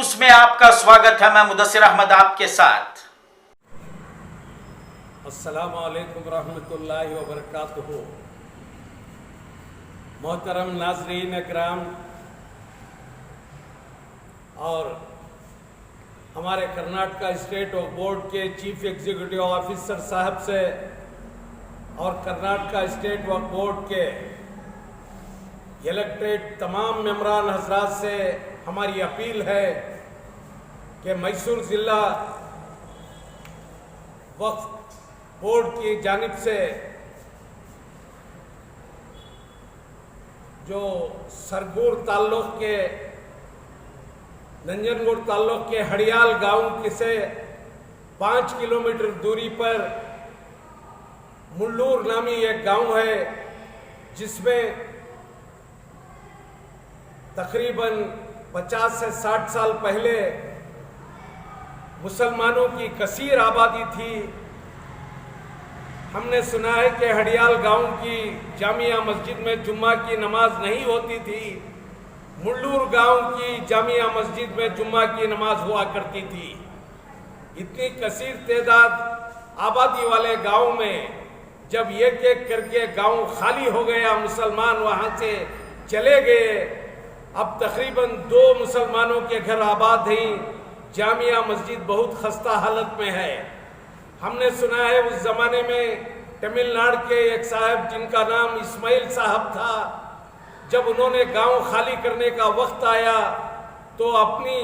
News میں آپ کا سواگت ہے۔ میں مدثر احمد آپ کے ساتھ۔ السلام علیکم ورحمۃ اللہ وبرکاتہ۔ محترم ناظرین اکرام اور ہمارے کرناٹکا اسٹیٹ وقف بورڈ کے چیف ایگزیکٹو آفیسر صاحب سے اور کرناٹکا اسٹیٹ وقف بورڈ کے الیکٹڈ تمام ممبران حضرات سے ہماری اپیل ہے کہ میسور ضلع وقف بورڈ کی جانب سے جو سرگور تعلق کے ننجن گڑھ تعلق کے ہڑیال گاؤں سے 5 کلومیٹر دوری پر ملور نامی ایک گاؤں ہے، جس میں تقریباً 50 سے 60 سال پہلے مسلمانوں کی کثیر آبادی تھی۔ ہم نے سنا ہے کہ ہڑیال گاؤں کی جامعہ مسجد میں جمعہ کی نماز نہیں ہوتی تھی، ملور گاؤں کی جامعہ مسجد میں جمعہ کی نماز ہوا کرتی تھی۔ اتنی کثیر تعداد آبادی والے گاؤں میں جب ایک ایک کر کے گاؤں خالی ہو گیا، مسلمان وہاں سے چلے گئے، اب تقریباً 2 مسلمانوں کے گھر آباد ہیں، جامعہ مسجد بہت خستہ حالت میں ہے۔ ہم نے سنا ہے اس زمانے میں تمل ناڈو کے ایک صاحب جن کا نام اسماعیل صاحب تھا، جب انہوں نے گاؤں خالی کرنے کا وقت آیا تو اپنی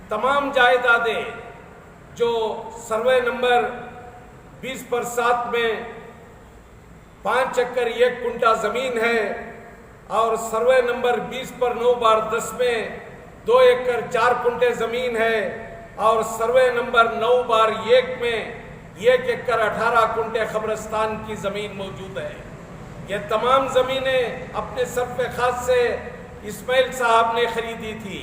تمام جائیدادیں جو سروے نمبر 20/7 میں 5 ایکڑ 1 کنٹا زمین ہے اور سروے نمبر 20/9/10 میں 2 ایکڑ 4 کنٹے زمین ہے اور سروے نمبر 9/1 میں 1 ایکڑ 18 کنٹے قبرستان کی زمین موجود ہے۔ یہ تمام زمینیں اپنے صرف خاص سے اسماعیل صاحب نے خریدی تھی۔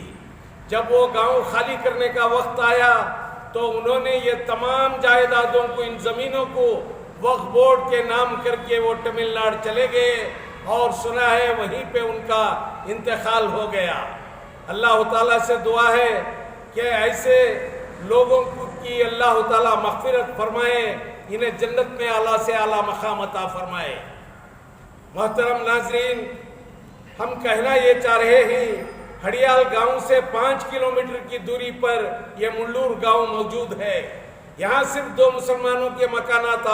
جب وہ گاؤں خالی کرنے کا وقت آیا تو انہوں نے یہ تمام جائیدادوں کو، ان زمینوں کو وقف بورڈ کے نام کر کے وہ تمل ناڈو چلے گئے اور سنا ہے وہیں پہ ان کا انتقال ہو گیا۔ اللہ تعالیٰ سے دعا ہے کہ ایسے لوگوں کی اللہ تعالیٰ مغفرت فرمائے، انہیں جنت میں اعلیٰ سے اعلیٰ مقام عطا فرمائے۔ محترم ناظرین، ہم کہنا یہ چاہ رہے ہیں، ہڑیال گاؤں سے 5 کلومیٹر کی دوری پر یہ ملور گاؤں موجود ہے۔ یہاں صرف 2 مسلمانوں کے مکانات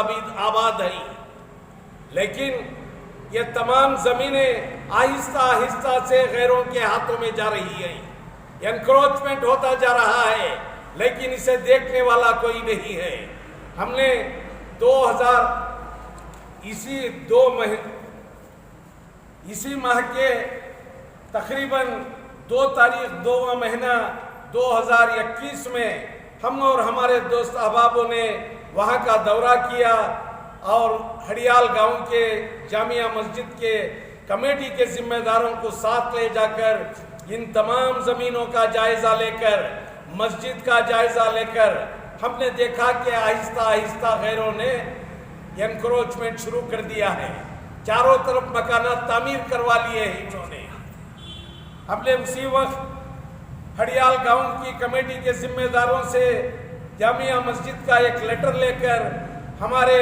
آباد ہیں، لیکن یہ تمام زمینیں آہستہ آہستہ سے غیروں کے ہاتھوں میں جا رہی ہیں۔ انکروچمنٹ ہوتا جا رہا ہے، لیکن اسے دیکھنے والا کوئی نہیں ہے۔ ہم نے 2000 اسی ماہ کے تقریباً 2 تاریخ 2واں مہینہ 2021 میں ہم اور ہمارے دوست احبابوں نے وہاں کا دورہ کیا اور ہڑیال گاؤں کے جامعہ مسجد کے کمیٹی کے ذمہ داروں کو ساتھ لے جا کر ان تمام زمینوں کا جائزہ لے کر، مسجد کا جائزہ لے کر ہم نے دیکھا کہ آہستہ آہستہ غیروں نے انکروچمنٹ شروع کر دیا ہے، چاروں طرف مکانات تعمیر کروا لیے ہیں انہوں نے۔ ہم نے اسی وقت ہڑیال گاؤں کی کمیٹی کے ذمہ داروں سے جامعہ مسجد کا ایک لیٹر لے کر ہمارے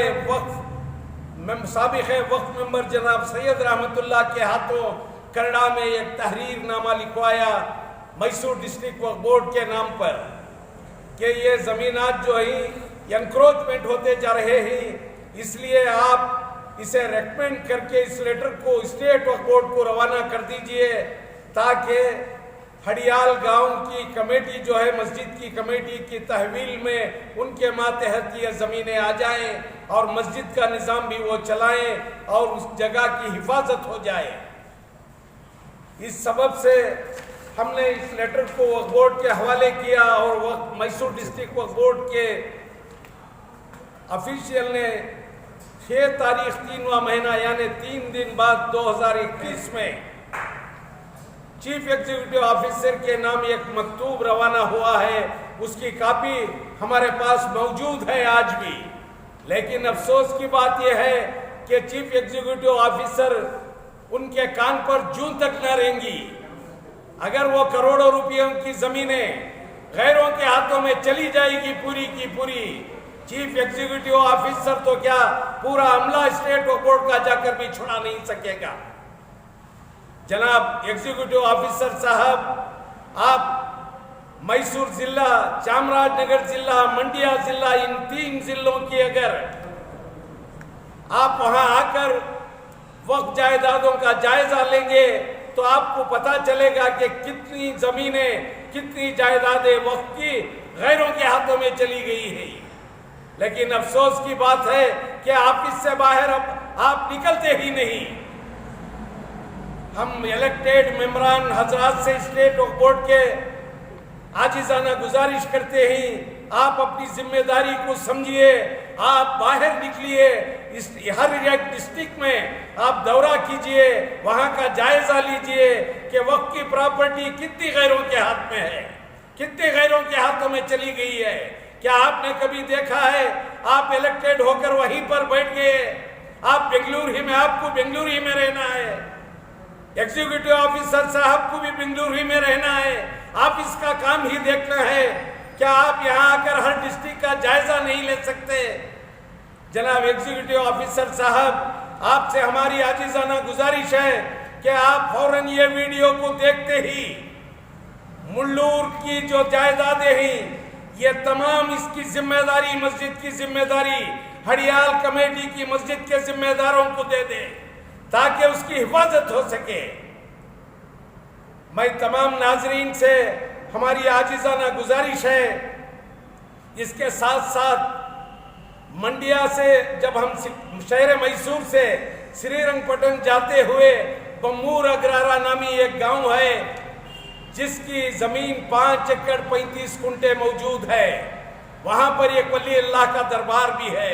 سابق وقف ممبر جناب سید رحمت اللہ کے ہاتھوں کرڑا میں ایک تحریر نامہ لکھوایا میسور ڈسٹرکٹ وقف بورڈ کے نام پر کہ یہ زمینات جو ہیں انکروچمنٹ ہوتے جا رہے ہیں، اس لیے آپ اسے ریکمینڈ کر کے اس لیٹر کو اسٹیٹ وقف بورڈ کو روانہ کر دیجئے تاکہ ہڑیال گاؤں کی کمیٹی جو ہے مسجد کی کمیٹی کی تحویل میں ان کے ماتحت یہ زمینیں آ جائیں اور مسجد کا نظام بھی وہ چلائیں اور اس جگہ کی حفاظت ہو جائے۔ اس سبب سے ہم نے اس لیٹر کو وقف بورڈ کے حوالے کیا اور میسور ڈسٹرکٹ وقف بورڈ کے آفیشیل نے 6 تاریخ 3واں مہینہ یعنی 3 دن بعد 2021 میں چیف ایگزیکٹو آفیسر کے نام ایک مکتوب روانہ ہوا ہے، اس کی کاپی ہمارے پاس موجود ہے آج بھی۔ لیکن افسوس کی بات یہ ہے کہ چیف ایگزیکٹو آفیسر ان کے کان پر جون تک نہ رہیں گی۔ اگر وہ کروڑوں روپیوں کی زمینیں غیروں کے ہاتھوں میں چلی جائے گی پوری کی پوری. چیف ایگزیکٹو آفیسر تو کیا پورا عملہ اسٹیٹ وقف بورڈ کا جا کر بھی چھڑا نہیں سکے گا. جناب ایگزیکٹو آفیسر صاحب، آپ میسور ضلع، چامراج نگر ضلع، منڈیا ضلع، ان 3 ضلعوں کی اگر آپ وہاں آ کر وقف جائیدادوں کا جائزہ لیں گے تو آپ کو پتا چلے گا کہ کتنی زمینیں، کتنی جائیدادیں وقف کی غیروں کے ہاتھوں میں چلی گئی ہے. لیکن افسوس کی بات ہے کہ آپ اس سے باہر آپ نکلتے ہی نہیں. ہم الیکٹڈ ممبران حضرات سے اسٹیٹ وقف بورڈ کے عاجزانہ گزارش کرتے ہیں، آپ اپنی ذمہ داری کو سمجھیے، آپ باہر نکلیے، ہر ایک ڈسٹرکٹ میں آپ دورہ کیجئے، وہاں کا جائزہ لیجئے کہ وقف کی پراپرٹی کتنی غیروں کے ہاتھ میں ہے، کتنے غیروں کے ہاتھوں میں چلی گئی ہے. کیا آپ نے کبھی دیکھا ہے آپ الیکٹڈ ہو کر وہیں پر بیٹھ گئے، آپ بنگلور ہی میں، آپ کو بنگلور ہی میں رہنا ہے، ایگزیکٹو آفیسر صاحب کو بھی بنگلور ہی میں رہنا ہے، آفس کا کام ہی دیکھنا ہے، کیا آپ یہاں آ کر ہر ڈسٹرکٹ کا جائزہ نہیں لے سکتے؟ جناب ایگزیکٹو آفیسر صاحب، آپ سے ہماری عاجزانہ گزارش ہے کہ آپ فوراً یہ ویڈیو کو دیکھتے ہی ملور کی جو جائیدادیں ہیں، یہ تمام اس کی ذمہ داری، مسجد کی ذمہ داری ہڑیال کمیٹی کی مسجد کے ذمہ داروں کو دے دیں تاکہ اس کی حفاظت ہو سکے. میں تمام ناظرین سے ہماری عاجزانہ گزارش ہے، اس کے ساتھ ساتھ منڈیا سے جب ہم شہر میسور سے سری رنگ پٹن جاتے ہوئے بمور اگرارا نامی ایک گاؤں ہے جس کی زمین 5 ایکڑ 35 کنٹے موجود ہے، وہاں پر ایک ولی اللہ کا دربار بھی ہے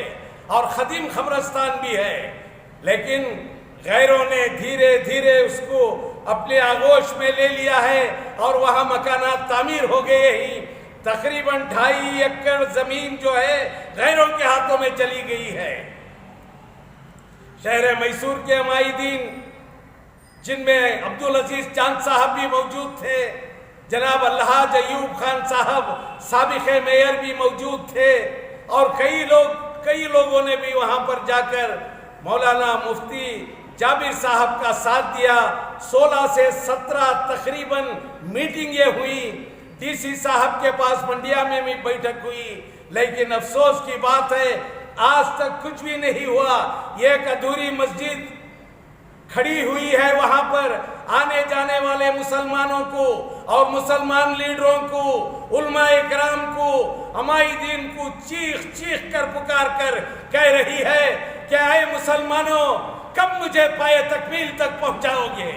اور خدیم قبرستان بھی ہے، لیکن غیروں نے دھیرے دھیرے اس کو اپنے آغوش میں لے لیا ہے اور وہاں مکانات تعمیر ہو گئے ہی. تقریباً 2.5 ایکڑ زمین جو ہے غیروں کے ہاتھوں میں چلی گئی ہے. شہر میسور کے عمائدین جن میں عبدالعزیز چاند صاحب بھی موجود تھے، جناب الحاج ایوب خان صاحب سابق میئر بھی موجود تھے، اور کئی لوگوں نے بھی وہاں پر جا کر مولانا مفتی جابر صاحب کا ساتھ دیا. 16 سے 17 تقریباً میٹنگیں ہوئی، ڈی سی صاحب کے پاس منڈیا میں بھی بیٹھک ہوئی، لیکن افسوس کی بات ہے آج تک کچھ بھی نہیں ہوا. یہ ایک ادھوری مسجد کھڑی ہوئی ہے، وہاں پر آنے جانے والے مسلمانوں کو اور مسلمان لیڈروں کو، علماء اکرام کو، عمائدین کو چیخ چیخ کر پکار کر کہہ رہی ہے کہ اے مسلمانوں، کب مجھے پائے تکمیل تک پہنچاؤ گے؟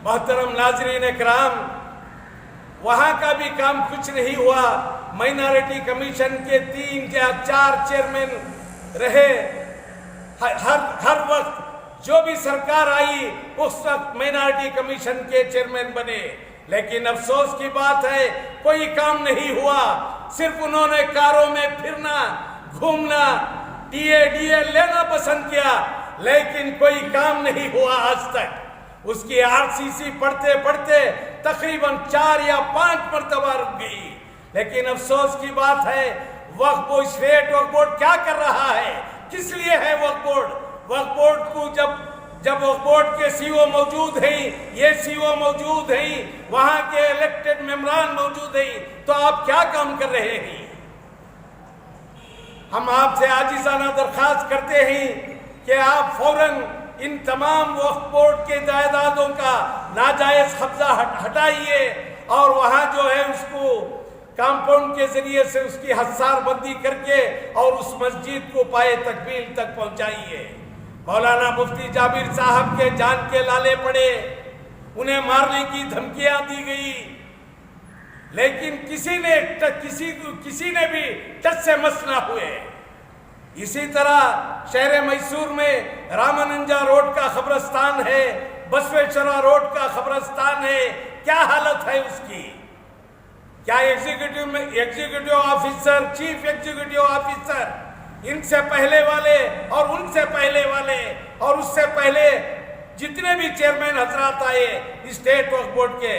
محترم ناظرین اکرام، وہاں کا بھی کام کچھ نہیں ہوا. مائنارٹی کمیشن کے 3 یا 4 چیئرمین رہے، ہر وقت جو بھی سرکار آئی اس وقت مائنارٹی کمیشن کے چیئرمین بنے، لیکن افسوس کی بات ہے کوئی کام نہیں ہوا. صرف انہوں نے کاروں میں پھرنا، گھومنا، ڈی اے لینا پسند کیا، لیکن کوئی کام نہیں ہوا آج تک. اس کی RCC پڑھتے پڑھتے تقریباً 4 یا 5 مرتبہ رک گئی. لیکن افسوس کی بات ہے وقف بورڈ، اسٹیٹ وقف بورڈ کیا کر رہا ہے؟ کس لیے ہے وقف بورڈ؟ وقف بورڈ کو جب وقف بورڈ کے CO موجود ہیں، یہ CO موجود ہیں، وہاں کے الیکٹڈ ممبران موجود ہیں، تو آپ کیا کام کر رہے ہیں؟ ہم آپ سے عاجزانہ درخواست کرتے ہیں کہ آپ فوراً ان تمام وقف بورڈ کے جائیدادوں کا ناجائز قبضہ ہٹائیے اور وہاں جو ہے اس کو کمپاؤنڈ کے ذریعے سے اس کی حصار بندی کر کے اور اس مسجد کو پائے تکمیل تک پہنچائیے. مولانا مفتی جابر صاحب کے جان کے لالے پڑے، انہیں مارنے کی دھمکیاں دی گئی، لیکن کسی نے بھی ٹچ سے مس نہ ہوئے. اسی طرح شہر میسور میں راماننجا روڈ کا قبرستان ہے، بسویشورا روڈ کا قبرستان ہے، کیا حالت ہے اس کی؟ کیا executive officer, chief executive officer, ان سے پہلے والے اور ان سے پہلے والے اور اس سے پہلے جتنے بھی چیئرمین حضرات آئے اسٹیٹ وقف بورڈ کے،